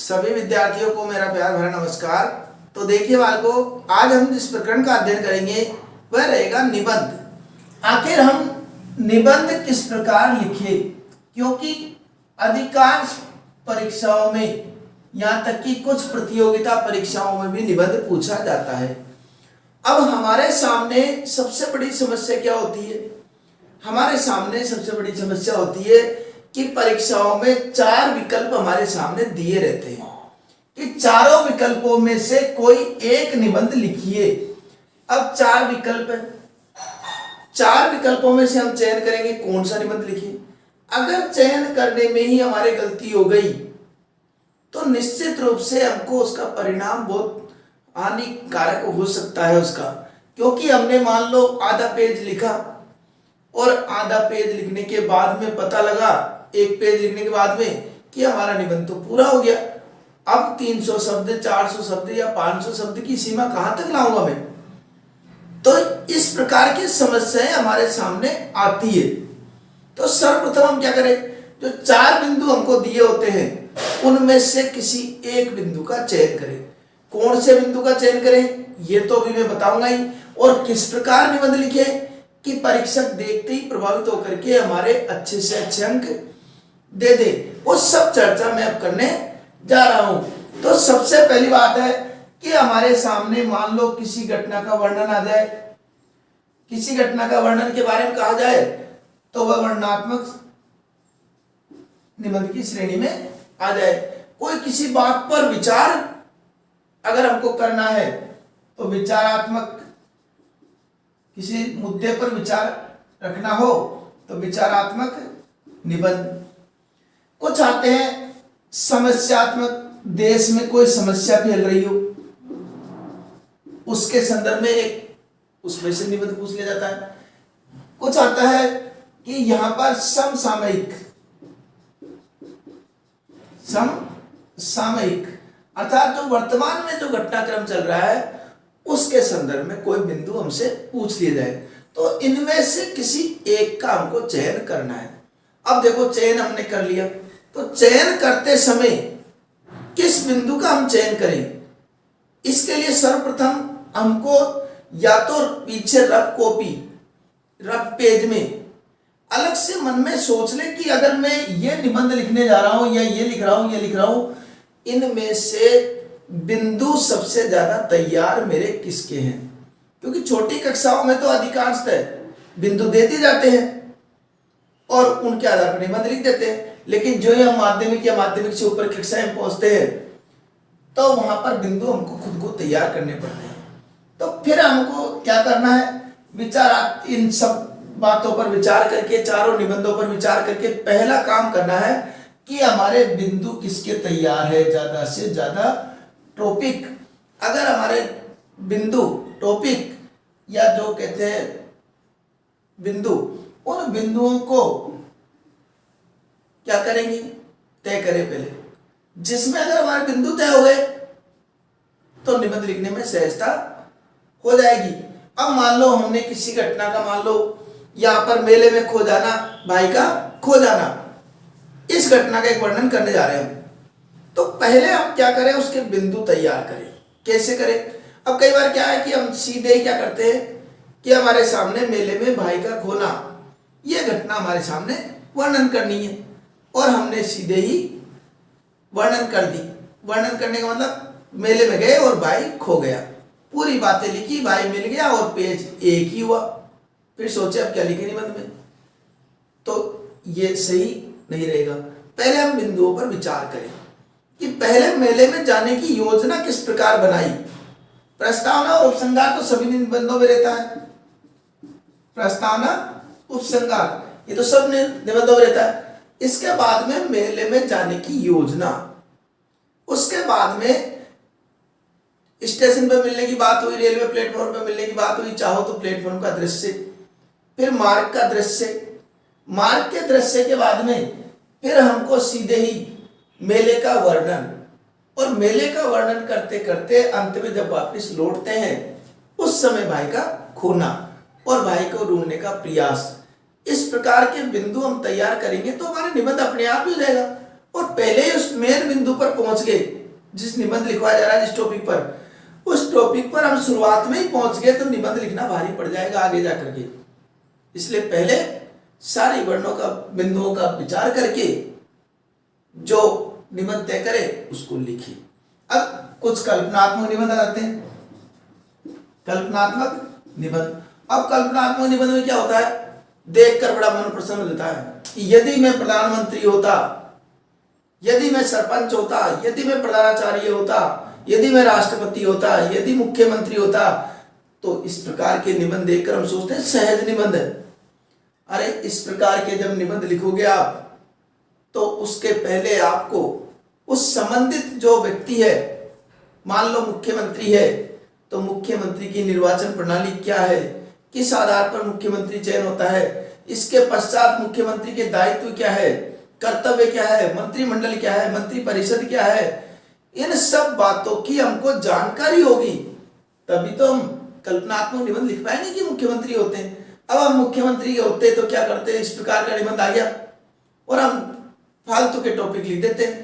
सभी विद्यार्थियों को मेरा प्यार भरा नमस्कार। तो देखिए बालकों, आज हम जिस प्रकरण का अध्ययन करेंगे वह रहेगा निबंध। आखिर हम निबंध किस प्रकार लिखें, क्योंकि अधिकांश परीक्षाओं में, यहाँ तक कि कुछ प्रतियोगिता परीक्षाओं में भी निबंध पूछा जाता है। अब हमारे सामने सबसे बड़ी समस्या क्या होती है? हमारे सामने सबसे बड़ी समस्या होती है कि परीक्षाओं में 4 विकल्प हमारे सामने दिए रहते हैं कि चारों विकल्पों में से कोई एक निबंध लिखिए। अब 4 विकल्प है, 4 विकल्पों में से हम चयन करेंगे कौन सा निबंध लिखिए। अगर चयन करने में ही हमारी गलती हो गई तो निश्चित रूप से हमको उसका परिणाम बहुत हानिकारक हो सकता है उसका, क्योंकि हमने मान लो आधा पेज लिखा और आधा पेज लिखने के बाद में पता लगा, एक पेज लिखने के बाद में, कि हमारा निबंध तो पूरा हो गया। अब 300 शब्द, 400 शब्द या 500 शब्द की सीमा कहां तक लाऊंगा मैं? तो इस प्रकार की समस्याएं हमारे सामने आती है। तो सर्वप्रथम हम क्या करें, जो 4 बिंदु हमको दिए होते हैं उनमें से किसी एक बिंदु का चयन करें। कौन से बिंदु का चयन करें ये तो अभी मैं बताऊंगा ही, और किस प्रकार निबंध लिखे कि परीक्षक देखते ही प्रभावित होकर के हमारे अच्छे से अच्छे अंक दे दे, वो सब चर्चा मैं अब करने जा रहा हूं। तो सबसे पहली बात है कि हमारे सामने मान लो किसी घटना का वर्णन आ जाए, किसी घटना का वर्णन के बारे में कहा जाए तो वह वर्णनात्मक निबंध की श्रेणी में आ जाए। कोई किसी बात पर विचार अगर हमको करना है तो विचारात्मक, किसी मुद्दे पर विचार रखना हो तो विचारात्मक निबंध। कुछ आते हैं समस्यात्मक, देश में कोई समस्या फैल रही हो उसके संदर्भ में एक उसमें से निबंध पूछ लिया जाता है। कुछ आता है कि यहां पर समसामयिक, समसामयिक अर्थात जो वर्तमान में जो घटनाक्रम चल रहा है उसके संदर्भ में कोई बिंदु हमसे पूछ लिया जाए, तो इनमें से किसी एक का हमको चयन करना है। अब देखो, चयन हमने कर लिया, तो चयन करते समय किस बिंदु का हम चयन करें, इसके लिए सर्वप्रथम हमको या तो पीछे रफ कॉपी, रफ पेज में अलग से मन में सोच ले कि अगर मैं ये निबंध लिखने जा रहा हूं या ये लिख रहा हूं, ये लिख रहा हूं, इनमें से बिंदु सबसे ज्यादा तैयार मेरे किसके हैं। क्योंकि छोटी कक्षाओं में तो अधिकांशतः बिंदु दे दिए जाते हैं और उनके आधार पर निबंध लिख देते हैं, लेकिन जो हम माध्यमिक या माध्यमिक से ऊपर कक्षाएं पहुंचते हैं तो वहां पर बिंदु हमको खुद को तैयार करने पड़ते हैं। तो फिर हमको क्या करना है, विचार, इन सब बातों पर विचार करके, चारों निबंधों पर विचार करके पहला काम करना है कि हमारे बिंदु किसके तैयार है, ज्यादा से ज्यादा टॉपिक। अगर हमारे बिंदु टॉपिक या जो कहते हैं बिंदु, उन बिंदुओं को क्या करेंगे, तय करें पहले, जिसमें अगर हमारे बिंदु तय हो गए तो निबंध लिखने में सहजता हो जाएगी। अब मान लो हमने किसी घटना का, मान लो यहां पर मेले में खो जाना, भाई का खो जाना, इस घटना का एक वर्णन करने जा रहे हैं, तो पहले हम क्या करें, उसके बिंदु तैयार करें। कैसे करें? अब कई बार क्या है कि हम सीधे ही क्या करते हैं कि हमारे सामने मेले में भाई का खोना, यह घटना हमारे सामने वर्णन करनी है और हमने सीधे ही वर्णन कर दी। वर्णन करने का मतलब मेले में गए और भाई खो गया, पूरी बातें लिखी, भाई मिल गया और पेज एक ही हुआ। फिर सोचे अब क्या लिखे निबंध में, तो ये सही नहीं रहेगा। पहले हम बिंदुओं पर विचार करें कि पहले मेले में जाने की योजना किस प्रकार बनाई। प्रस्तावना और उपसंहार तो सभी निबंधों में रहता है, प्रस्तावना, उपसंहार, ये तो सब निबंधों में रहता है। इसके बाद में मेले में जाने की योजना, उसके बाद में स्टेशन पर मिलने की बात हुई, रेलवे प्लेटफॉर्म पर मिलने की बात हुई, चाहो तो प्लेटफॉर्म का दृश्य, फिर मार्ग का दृश्य, मार्ग के दृश्य के बाद में फिर हमको सीधे ही मेले का वर्णन, और मेले का वर्णन करते करते अंत में जब वापस लौटते हैं उस समय भाई का खोना और भाई को ढूंढने का प्रयास। इस प्रकार के बिंदु हम तैयार करेंगे तो हमारा निबंध अपने आप ही हो जाएगा और पहले ही उस मेन बिंदु पर पहुंच गए, जिस निबंध लिखवाया जा रहा है जिस टॉपिक पर, उस टॉपिक पर हम शुरुआत में ही पहुंच गए तो निबंध लिखना भारी पड़ जाएगा आगे जाकर के। इसलिए पहले सारी वर्णों का बिंदुओं का विचार करके जो निबंध तय करे उसको लिखिए। अब कुछ कल्पनात्मक निबंध आते हैं। कल्पनात्मक निबंध, अब कल्पनात्मक निबंध में क्या होता है, देखकर बड़ा मन प्रसन्न होता है कि यदि मैं प्रधानमंत्री होता, यदि मैं सरपंच होता, यदि मैं प्रधानाचार्य होता, यदि मैं राष्ट्रपति होता, यदि मुख्यमंत्री होता, तो इस प्रकार के निबंध देखकर हम सोचते हैं सहज निबंध है। अरे इस प्रकार के जब निबंध लिखोगे आप, तो उसके पहले आपको उस संबंधित जो व्यक्ति है, मान लो मुख्यमंत्री है, तो मुख्यमंत्री की निर्वाचन प्रणाली क्या है, किस आधार पर मुख्यमंत्री चयन होता है, इसके पश्चात मुख्यमंत्री के दायित्व क्या है, कर्तव्य क्या है, मंत्रिमंडल क्या है, मंत्री परिषद क्या है, इन सब बातों की हमको जानकारी होगी, तभी तो हम कल्पनात्मक निबंध लिख पाएंगे कि मुख्यमंत्री होते हैं। अब हम मुख्यमंत्री होते तो क्या करते, इस प्रकार का निबंध आ गया और हम फालतू के टॉपिक लिख देते हैं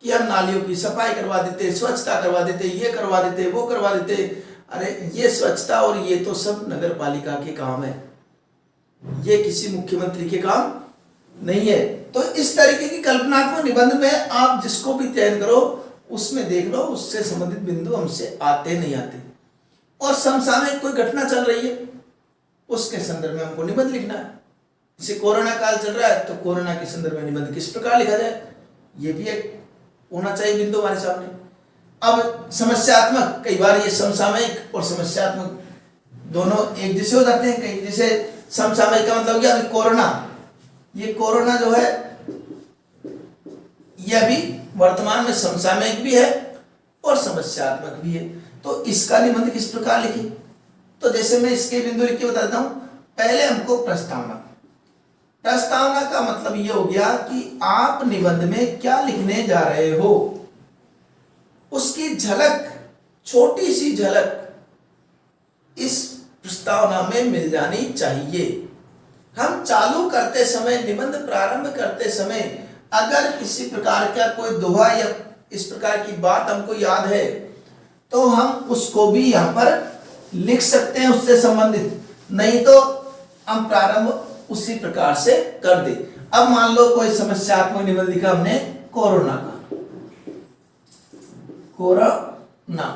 कि हम नालियों की सफाई करवा देते, स्वच्छता करवा देते, ये करवा देते, वो करवा देते। अरे ये स्वच्छता और ये तो सब नगर पालिका के काम है, ये किसी मुख्यमंत्री के काम नहीं है। तो इस तरीके की कल्पनात्मक निबंध में आप जिसको भी चयन करो उसमें देख लो उससे संबंधित बिंदु हमसे आते नहीं आते। और समसामयिक कोई घटना चल रही है, उसके संदर्भ में हमको निबंध लिखना है। जैसे कोरोना काल चल रहा है, तो कोरोना के संदर्भ में निबंध किस प्रकार लिखा जाए, ये भी एक होना चाहिए बिंदु हमारे सामने। अब समस्यात्मक, कई बार ये समसामयिक और समस्यात्मक दोनों एक जैसे हो जाते हैं। कहीं जैसे समसामयिक का मतलब क्या, कोरोना, ये कोरोना जो है ये अभी वर्तमान में समसामयिक भी है और समस्यात्मक भी है। तो इसका निबंध किस प्रकार लिखें, तो जैसे मैं इसके बिंदु लिख के बता देता हूं। पहले हमको प्रस्तावना, प्रस्तावना का मतलब ये हो गया कि आप निबंध में क्या लिखने जा रहे हो, उसकी झलक, छोटी सी झलक इस प्रस्तावना में मिल जानी चाहिए। हम चालू करते समय, निबंध प्रारंभ करते समय अगर किसी प्रकार का कोई दोहा या इस प्रकार की बात हमको याद है तो हम उसको भी यहाँ पर लिख सकते हैं उससे संबंधित, नहीं तो हम प्रारंभ उसी प्रकार से कर दे। अब मान लो कोई समस्यात्मक निबंध लिखा हमने कोरोना का, कोरोना।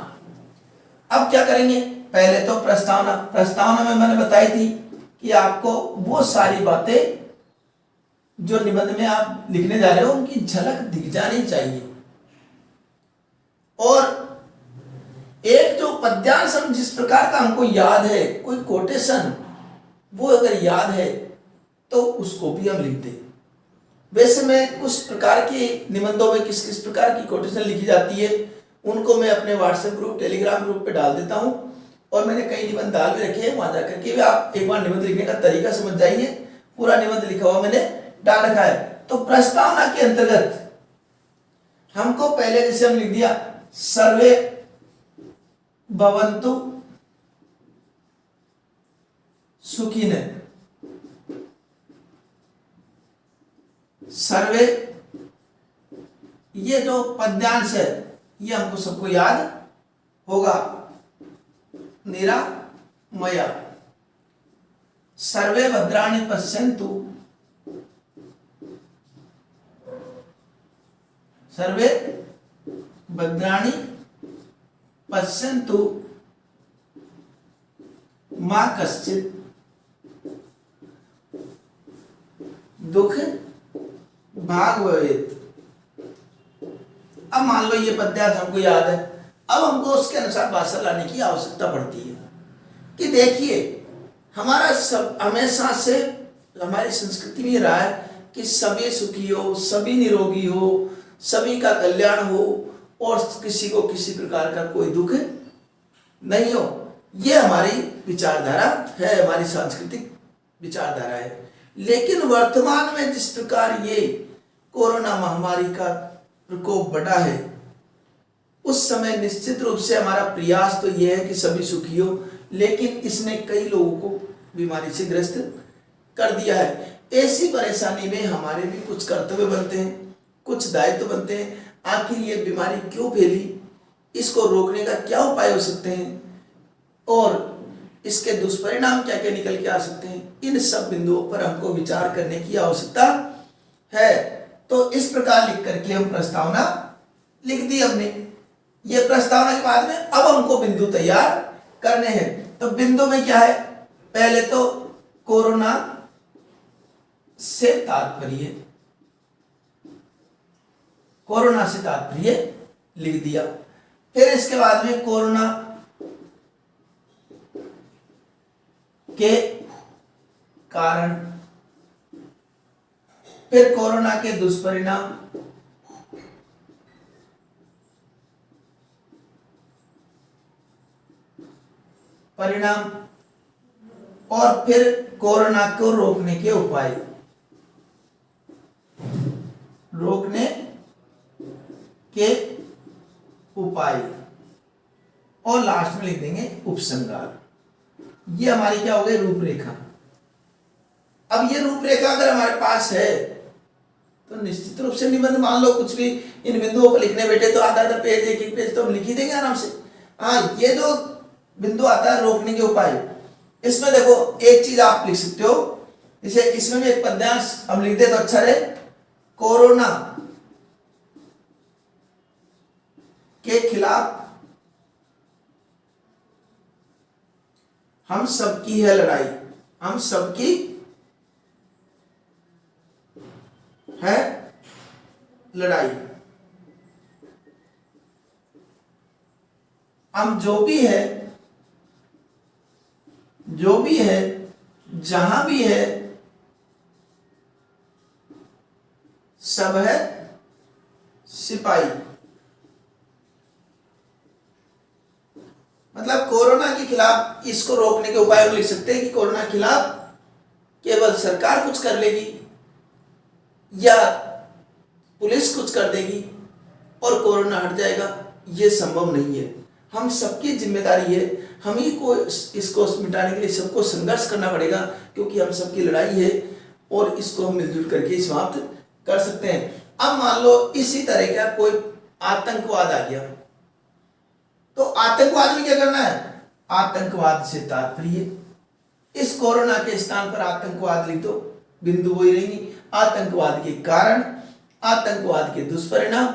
अब क्या करेंगे, पहले तो प्रस्तावना, प्रस्तावना में मैंने बताई थी कि आपको वो सारी बातें जो निबंध में आप लिखने जा रहे हो उनकी झलक दिख जानी चाहिए। और एक जो पद्यांश हम जिस प्रकार का हमको याद है, कोई कोटेशन वो अगर याद है तो उसको भी हम लिख दें। वैसे मैं कुछ प्रकार के निबंधों में किस किस प्रकार की कोटेशन लिखी जाती है उनको मैं अपने व्हाट्सएप ग्रुप, टेलीग्राम ग्रुप पे डाल देता हूं। और मैंने कई निबंध डाल भी रखे हैं, वहां जाकर के भी आप एक बार निबंध लिखने का तरीका समझ जाइए। पूरा निबंध लिखा हुआ मैंने डाल रखा है। तो प्रस्तावना के अंतर्गत हमको पहले जैसे हम लिख दिया सर्वे भवन्तु सुखिनः, सर्वे, ये जो पद्यांश है ये हमको सबको याद होगा। निरामया, सर्वे भद्राणि पश्यन्तु, सर्वे भद्राणि पश्यन्तु मा कश्चित् दुख भाग भवेत्। अब मान लो ये पद्यांश हमको याद है, अब हमको उसके अनुसार भाषा लाने की आवश्यकता पड़ती है कि देखिए हमारा सब हमेशा से हमारी संस्कृति में रहा है कि सभी सुखी हो, सभी निरोगी हो, सभी का कल्याण हो और किसी को किसी प्रकार का कोई दुख नहीं हो। ये हमारी विचारधारा है, हमारी सांस्कृतिक विचारधारा है। लेकिन वर्तमान में जिस प्रकार ये कोरोना महामारी का प्रकोप बढ़ा है, उस समय निश्चित रूप से हमारा प्रयास तो यह है कि सभी सुखी हो, लेकिन इसने कई लोगों को बीमारी से ग्रस्त कर दिया है। ऐसी परेशानी में हमारे भी कुछ कर्तव्य बनते हैं। कुछ दायित्व बनते हैं। आखिर ये बीमारी क्यों फैली, इसको रोकने का क्या उपाय हो सकते हैं और इसके दुष्परिणाम क्या क्या निकल के आ सकते हैं, इन सब बिंदुओं पर हमको विचार करने की आवश्यकता है। तो इस प्रकार लिख करके हम प्रस्तावना लिख दी हमने। ये प्रस्तावना के बाद में अब हमको बिंदु तैयार करने हैं। तो बिंदु में क्या है, पहले तो कोरोना से तात्पर्य, कोरोना से तात्पर्य लिख दिया। फिर इसके बाद में कोरोना के कारण, फिर कोरोना के दुष्परिणाम, परिणाम, और फिर कोरोना को रोकने के उपाय, रोकने के उपाय, और लास्ट में लिख देंगे उपसंहार। ये हमारी क्या हो गई, रूपरेखा। अब ये रूपरेखा अगर हमारे पास है तो निश्चित रूप से निबंध, मान लो कुछ भी इन बिंदुओं पर लिखने बैठे तो आधा आधा पेज, एक एक पेज तो हम लिख ही देंगे आराम से। हाँ, ये जो बिंदु आता है रोकने के उपाय, इसमें देखो एक चीज आप लिख सकते हो, इसे इसमें भी एक पद्यांश हम लिख दे तो अच्छा रहे। कोरोना के खिलाफ हम सबकी है लड़ाई, हम सबकी है लड़ाई। हम जो भी है, जो भी है, जहां भी है, सब है सिपाही। मतलब कोरोना के खिलाफ इसको रोकने के उपाय हम लिख सकते हैं कि कोरोना के खिलाफ केवल सरकार कुछ कर लेगी या पुलिस कुछ कर देगी और कोरोना हट जाएगा, ये संभव नहीं है। हम सबकी जिम्मेदारी है, हम ही को इसको मिटाने के लिए सबको संघर्ष करना पड़ेगा, क्योंकि हम सबकी लड़ाई है और इसको हम मिलजुल करके समाप्त कर सकते हैं। अब मान लो इसी तरह का कोई आतंकवाद आ गया, तो आतंकवाद में क्या करना है, आतंकवाद से तात्पर्य, इस कोरोना के स्थान पर आतंकवाद लिख दो, बिंदु वही रहेंगी। आतंकवाद के कारण, आतंकवाद के दुष्परिणाम,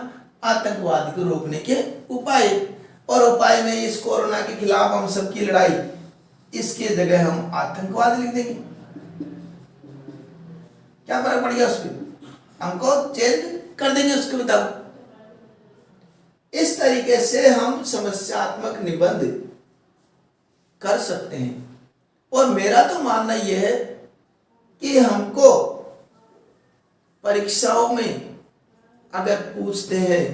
आतंकवाद को रोकने के उपाय, और उपाय में इस कोरोना के खिलाफ हम सबकी लड़ाई, इसके जगह हम आतंकवाद लिख देंगे। क्या फर्क पड़ गया उस पर, हमको चेंज कर देंगे उसके मुताबिक। इस तरीके से हम समस्यात्मक निबंध कर सकते हैं। और मेरा तो मानना यह है कि हमको परीक्षाओं में अगर पूछते हैं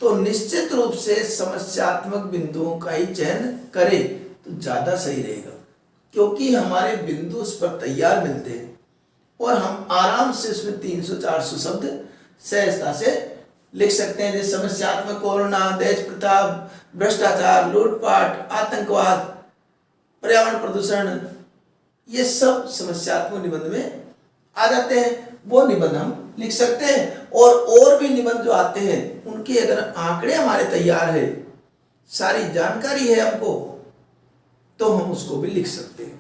तो निश्चित रूप से समस्यात्मक बिंदुओं का ही चयन करें तो ज्यादा सही रहेगा, क्योंकि हमारे बिंदु उस पर तैयार मिलते हैं और हम आराम से उसमें 300-400 शब्द सहजता से लिख सकते हैं। जैसे समस्यात्मक कोरोना, दहेज प्रथा, भ्रष्टाचार, लूटपाट, आतंकवाद, पर्यावरण प्रदूषण, ये सब समस्यात्मक निबंध में आ जाते हैं। वो निबंध हम लिख सकते हैं। और भी निबंध जो आते हैं उनके अगर आंकड़े हमारे तैयार है, सारी जानकारी है हमको, तो हम उसको भी लिख सकते हैं।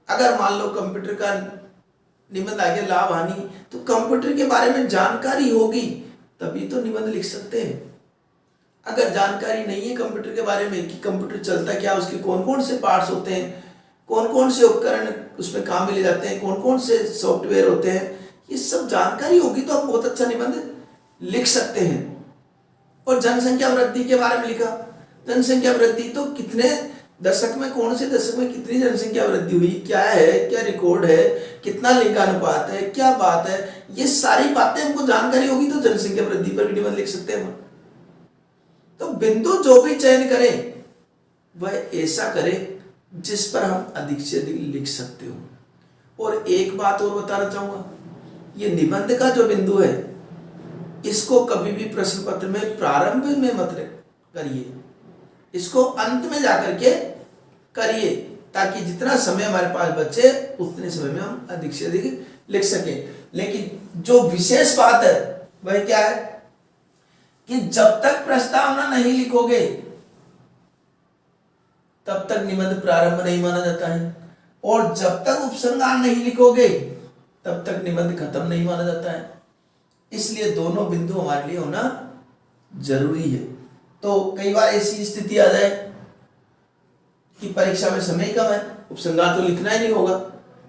अगर मान लो कंप्यूटर का निबंध आ गया लाभ हानि, तो कंप्यूटर के बारे में जानकारी होगी तभी तो निबंध लिख सकते हैं। अगर जानकारी नहीं है कंप्यूटर के बारे में कि कंप्यूटर चलता क्या, उसके कौन कौन से पार्ट्स होते हैं, कौन कौन से उपकरण उसमें काम में ले जाते हैं, कौन कौन से सॉफ्टवेयर होते हैं, ये सब जानकारी होगी तो हम बहुत अच्छा निबंध लिख सकते हैं। और जनसंख्या वृद्धि के बारे में लिखा, जनसंख्या वृद्धि तो कितने दशक में, कौन से दशक में कितनी जनसंख्या वृद्धि हुई, क्या है, क्या रिकॉर्ड है, कितना लिंगानुपात है, क्या बात है, ये सारी बातें हमको जानकारी होगी तो जनसंख्या वृद्धि पर भी निबंध लिख सकते हैं हम। तो बिंदु जो भी चयन करें वह ऐसा करें जिस पर हम अधिक से अधिक लिख सकते हो। और एक बात और बताना चाहूंगा, ये निबंध का जो बिंदु है इसको कभी भी प्रश्न पत्र में प्रारंभ में मत करिए, इसको अंत में जाकर के करिए, ताकि जितना समय हमारे पास बचे उतने समय में हम अधिक से अधिक लिख सकें। लेकिन जो विशेष बात है वह क्या है कि जब तक प्रस्तावना नहीं लिखोगे तब तक निबंध प्रारंभ नहीं माना जाता है, और जब तक उपसंहार नहीं लिखोगे तब तक निबंध खत्म नहीं माना जाता है। इसलिए दोनों बिंदु हमारे लिए होना जरूरी है। तो कई बार ऐसी स्थिति आ जाए कि परीक्षा में समय कम है, उपसंहार तो लिखना ही नहीं होगा,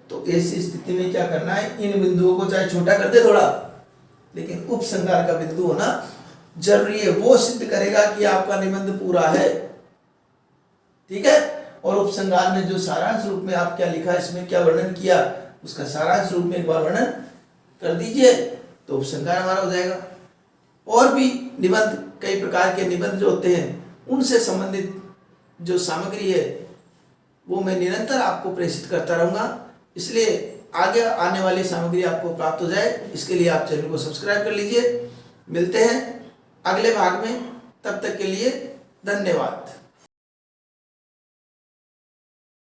तो ऐसी स्थिति में क्या करना है, इन बिंदुओं को चाहे छोटा कर दे थोड़ा, लेकिन उपसंहार का बिंदु होना जरूरी है। वो सिद्ध करेगा कि आपका निबंध पूरा है, ठीक है। और उपसंहार में जो सारांश रूप में आप क्या लिखा, इसमें क्या वर्णन किया, उसका सारांश रूप में एक बार वर्णन कर दीजिए, तो उपसंहार हमारा हो जाएगा। और भी निबंध, कई प्रकार के निबंध जो होते हैं, उनसे संबंधित जो सामग्री है वो मैं निरंतर आपको प्रेषित करता रहूँगा। इसलिए आगे आने वाली सामग्री आपको प्राप्त हो जाए, इसके लिए आप चैनल को सब्सक्राइब कर लीजिए। मिलते हैं अगले भाग में, तब तक के लिए धन्यवाद।